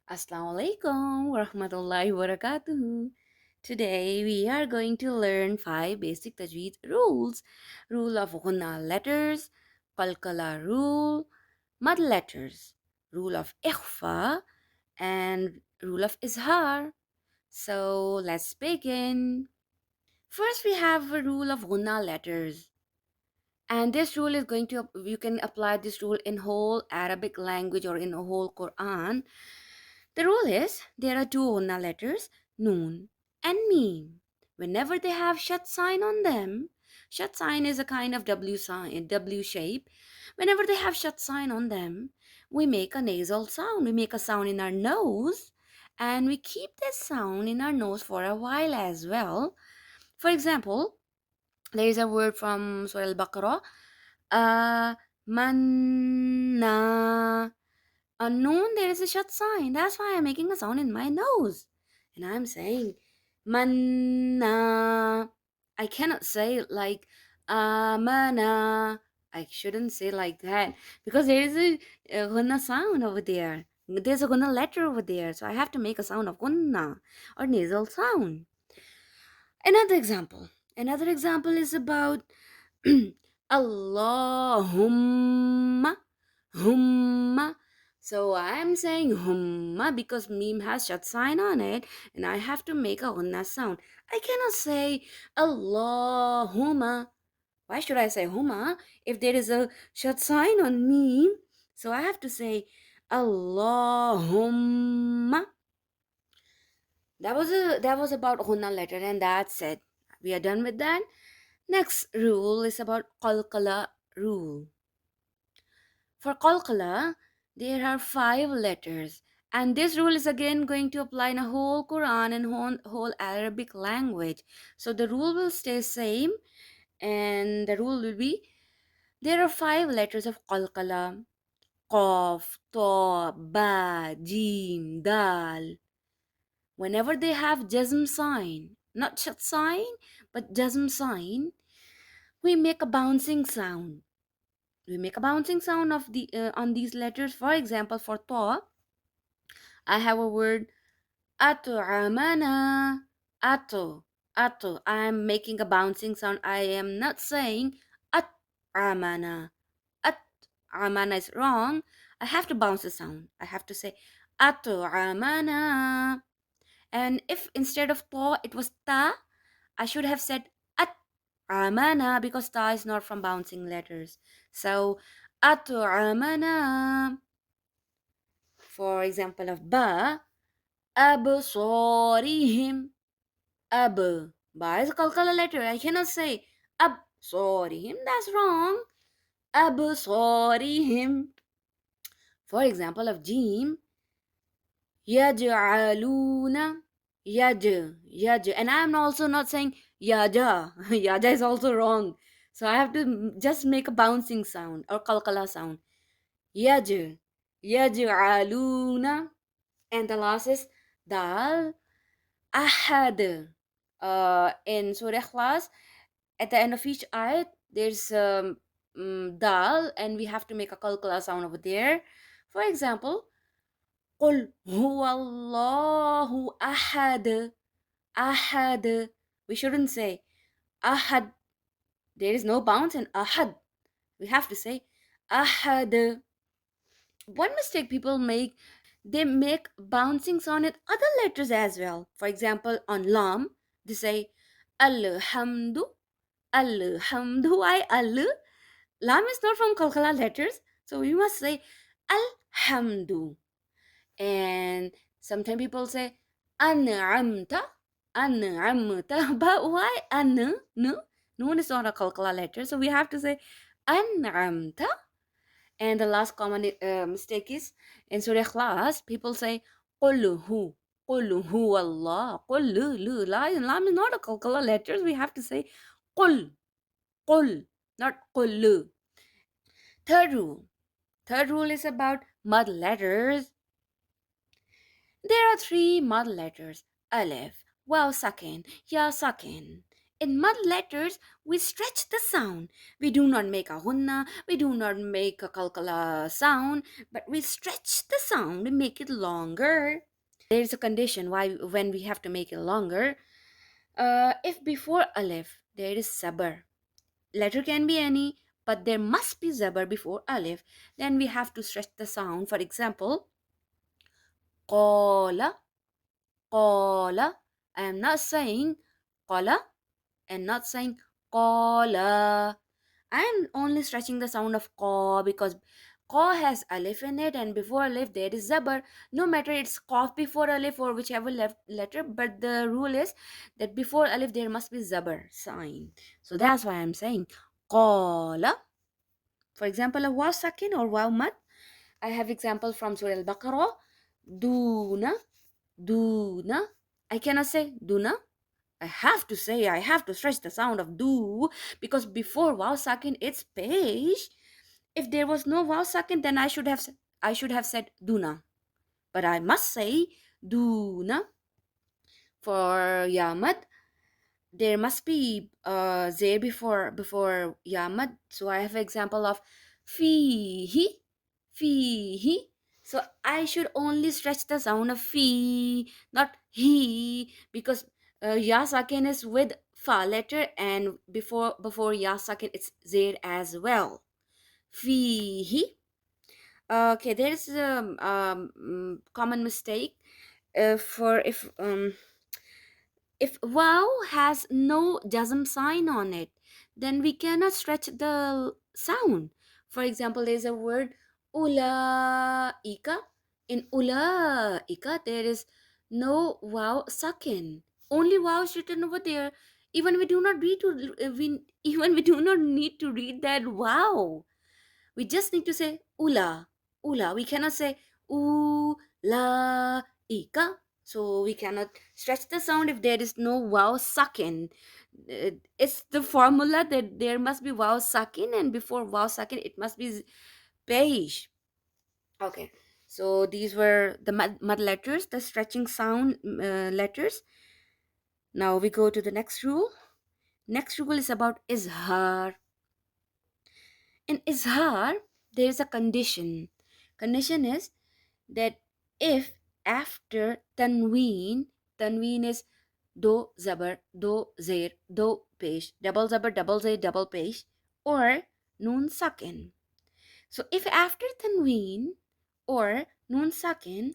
Assalamu alaikum wa rahmatullahi wa barakatuhu. Today we are going to learn five basic Tajweed rules. Rule of Ghunnah letters, Qalqalah rule, mud letters, rule of Ikhfa, and rule of Izhar. So let's begin. First we have a rule of Ghunnah letters. And this rule is going to, you can apply this rule in whole Arabic language or in a whole Quran. The rule is there are two Ghunna letters, Noon and Meme. Whenever they have shut sign on them, shut sign is a kind of W sign, W shape. Whenever they have shut sign on them, we make a nasal sound. We make a sound in our nose and we keep this sound in our nose for a while as well. For example, there is a word from Surah Al-Baqarah, manna. Unknown, there is a shut sign. That's why I'm making a sound in my nose. And I'm saying manna. I cannot say it like amana. I shouldn't say like that because there is a gonna sound over there. There's a gonna letter over there. So I have to make a sound of gonna or nasal sound. Another example. Another example is about Allahumma. Humma. So I'm saying humma because meme has shut sign on it and I have to make a hunna sound. I cannot say Allahumma. Why should I say humma if there is a shut sign on meme? So I have to say Allahumma. That was about hunna letter and that's it. We are done with that. Next rule is about Qalqalah rule. For Qalqalah, there are five letters, and this rule is again going to apply in a whole Quran and whole Arabic language. So the rule will stay same, and the rule will be there are five letters of Qalqalah: Qaf, Ta, Ba, Jim, Dal. Whenever they have jazm sign, not shut sign, but jazm sign, we make a bouncing sound. We make a bouncing sound of the on these letters. For example, for Ta, I have a word at'amana. Ato. I am making a bouncing sound. I am not saying at'amana. At'amana is wrong. I have to bounce the sound. I have to say at'amana. And if instead of ta it was ta, I should have said at'amana because ta is not from bouncing letters. So at'amana. For example of ba, absorihim. Ba is a Qalqala letter. I cannot say absorihim. That's wrong. Absorihim. For example of jim, yaj'aluna. Yaj. And I'm also not saying yaja. Yaja is also wrong. So I have to just make a bouncing sound or Qalqala sound. Yaj. Yaj'aluna. And the last is dal. Ahad. In Surah Ikhlas, at the end of each ayat, there's dal, and we have to make a qalqala sound over there. For example, قل هو الله أحد. Ahad. We shouldn't say ahad. There is no bounce in ahad. We have to say ahad. One mistake people make, they make bouncing sound in other letters as well. For example, on lam, they say alhamdu. Alhamdu. Why al? Lam is not from Qalqala letters, so we must say alhamdu. And sometimes people say an'amta. An'amta. But why an? No. Noon is not a Qalqala letter, so we have to say an'amta. And the last common mistake is in Surah Ikhlas, people say qulhu. Qulhu Allah. Qullu. Lam is not a Qalqala letters. We have to say qul. Qul. Not qullu. Third rule. Third rule is about mud letters. There are three mud letters: alif, waw sakin, ya sakin. In mud letters, we stretch the sound. We do not make a Ghunnah, we do not make a Qalqalah sound, but we stretch the sound and make it longer. There is a condition why when we have to make it longer. If before alif there is sabar, letter can be any, but there must be zabar before alif, then we have to stretch the sound. For example, qala, qala. I am not saying qala and not saying qala. I am only stretching the sound of qa because qa has alif in it, and before alif there is zabar. No matter it's qaf before alif or whichever left letter, but the rule is that before alif there must be zabar sign. So that's why I'm saying qala. For example, a waw sakin or waw mad. I have example from Surah Al-Baqarah. Duna, duna. I cannot say duna. I have to stretch the sound of do because before waw sakin it's page. If there was no waw sakin, then I should have said duna. But I must say duna. For yamad, there must be there before yamad. So I have example of fihi, fihi. So I should only stretch the sound of fi, not he, because ya sakin is with fa letter, and before ya sakin it's there as well. Fihi. Okay, there is a common mistake for if wow has no jazm sign on it, then we cannot stretch the sound. For example, there's a word ulaika. In ulaika, there is no wow sakin. Only wow is written over there. Even we do not read to even we do not need to read that wow. We just need to say ula, ula. We cannot say ika. So we cannot stretch the sound if there is no vowel sucking. It's the formula that there must be vowel sucking, and before vowel sucking, it must be beige. Okay. So these were the mud letters, the stretching sound letters. Now we go to the next rule. Next rule is about izhar. In izhar, there is a condition. Condition is that if after tanween is do zabar, do zair, do pesh, double zabar, double zair, double pesh, or noon sakin. So if after tanween or noon sakin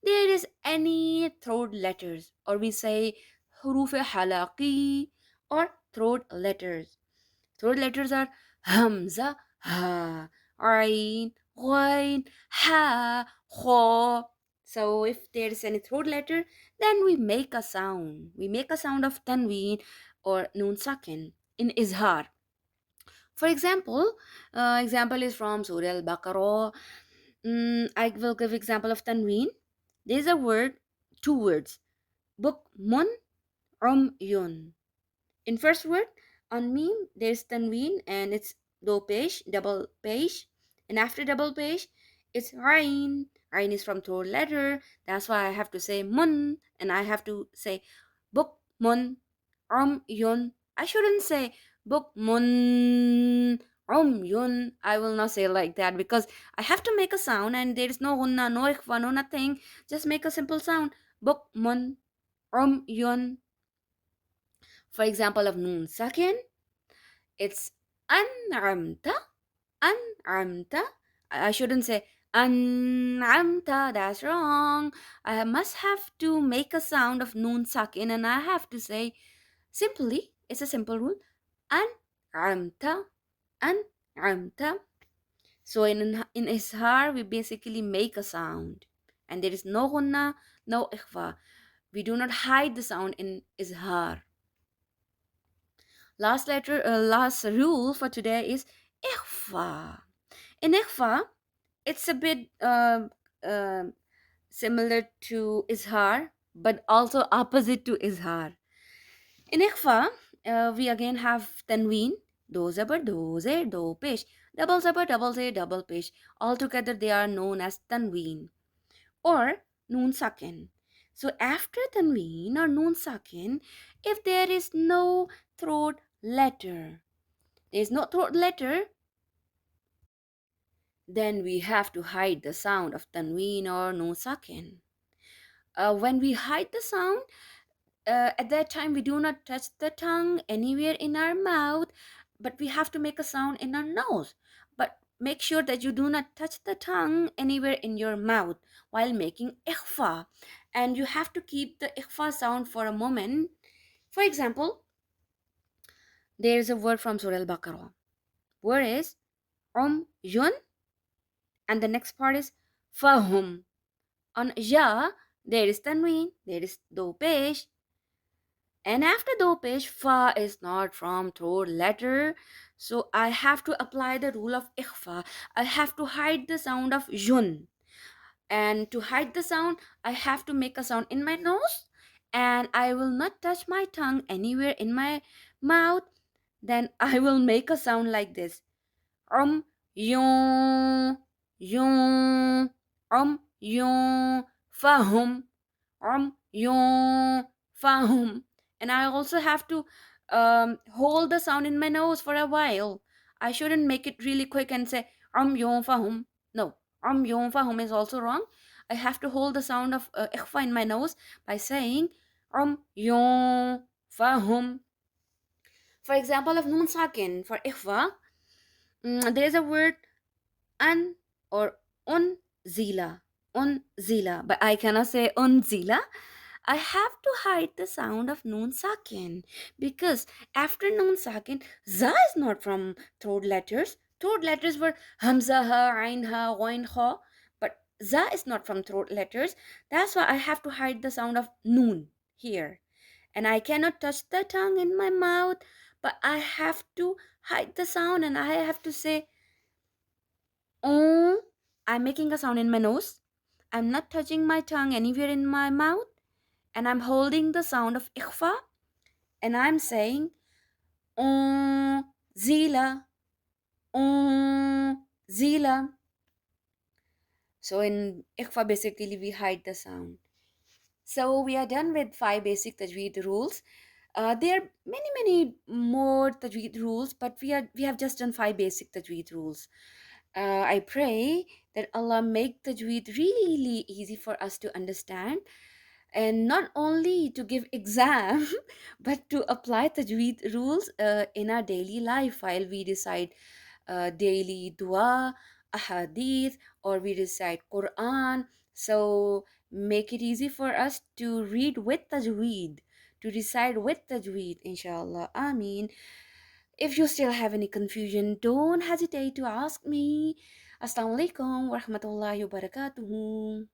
there is any throat letters, or we say huruf halaqi or throat letters. Throat letters are hamza, ha, ain, ghain, ha, kha. So if there is any throat letter, then we make a sound. We make a sound of tanween or noon sakin in izhar. For example, example is from Surah Al-Baqarah. I will give example of tanween. There is a word, two words, bukmun, umyun. In first word, on meme, there's tanween and it's do page, double page. And after double page, it's rain. Rain is from third letter. That's why I have to say mun and I have to say book mun yun. I shouldn't say book mun yun. I will not say like that because I have to make a sound and there is no Ghunnah, no Ikhfa, no nothing. Just make a simple sound. Book mun yun. For example of noon sakin, it's an'amta, an'amta. I shouldn't say an'amta, that's wrong. I must have to make a sound of noon sakin and I have to say simply, it's a simple rule, an'amta, an'amta. So in Izhar, we basically make a sound. And there is no Ghunnah, no Ikhfa. We do not hide the sound in Izhar. Last rule for today is Ikhfa. In Ikhfa, it's a bit similar to Izhar, but also opposite to Izhar. In Ikhfa, we again have Tanween, Do Zabar, Do Zay, Do Pesh, Double Zabar, Double Zay, Double Pesh. Altogether, they are known as Tanween or Noon Sakin. So after tanween or noon sakin, if there is no throat letter. There's no throat letter, then we have to hide the sound of tanween or nun sakin. When we hide the sound, at that time we do not touch the tongue anywhere in our mouth, but we have to make a sound in our nose. But make sure that you do not touch the tongue anywhere in your mouth while making ikhfa. And you have to keep the ikhfa sound for a moment. For example, there is a word from Surah Al-Baqarah. Word is yun, and the next part is fahum. On ja, there is tanween, there is do pesh, and after do pesh, fa is not from throat letter, so I have to apply the rule of ikhfa. I have to hide the sound of yun, and to hide the sound, I have to make a sound in my nose, and I will not touch my tongue anywhere in my mouth. Then I will make a sound like this: yun, yun, yun, fahum, yun, fahum. And I also have to hold the sound in my nose for a while. I shouldn't make it really quick and say yun, fahum. No, yun, fahum is also wrong. I have to hold the sound of ikhfa in my nose by saying yun, fahum. For example, of nun sakin for ikhfa, there's a word an or unzila, but I cannot say unzila. I have to hide the sound of nun sakin, because after nun sakin, za is not from throat letters. Throat letters were hamza, ha, ain, ha, ghain, kha, but za is not from throat letters. That's why I have to hide the sound of nun here, and I cannot touch the tongue in my mouth, but I have to hide the sound, and I have to say oh. I'm making a sound in my nose. I'm not touching my tongue anywhere in my mouth, and I'm holding the sound of ikhfa, and I'm saying oh, zila, oh, zila. So in ikhfa, basically we hide the sound. So we are done with 5 basic tajweed rules. There are many more tajweed rules, but we have just done 5 basic tajweed rules. I pray that Allah make tajweed really easy for us to understand, and not only to give exam but to apply tajweed rules in our daily life while we recite daily dua, ahadith, or we recite Quran. So make it easy for us to read with tajweed, to recite with tajweed, inshallah. Ameen. If you still have any confusion, don't hesitate to ask me. Assalamu alaikum wa rahmatullahi wa barakatuhu.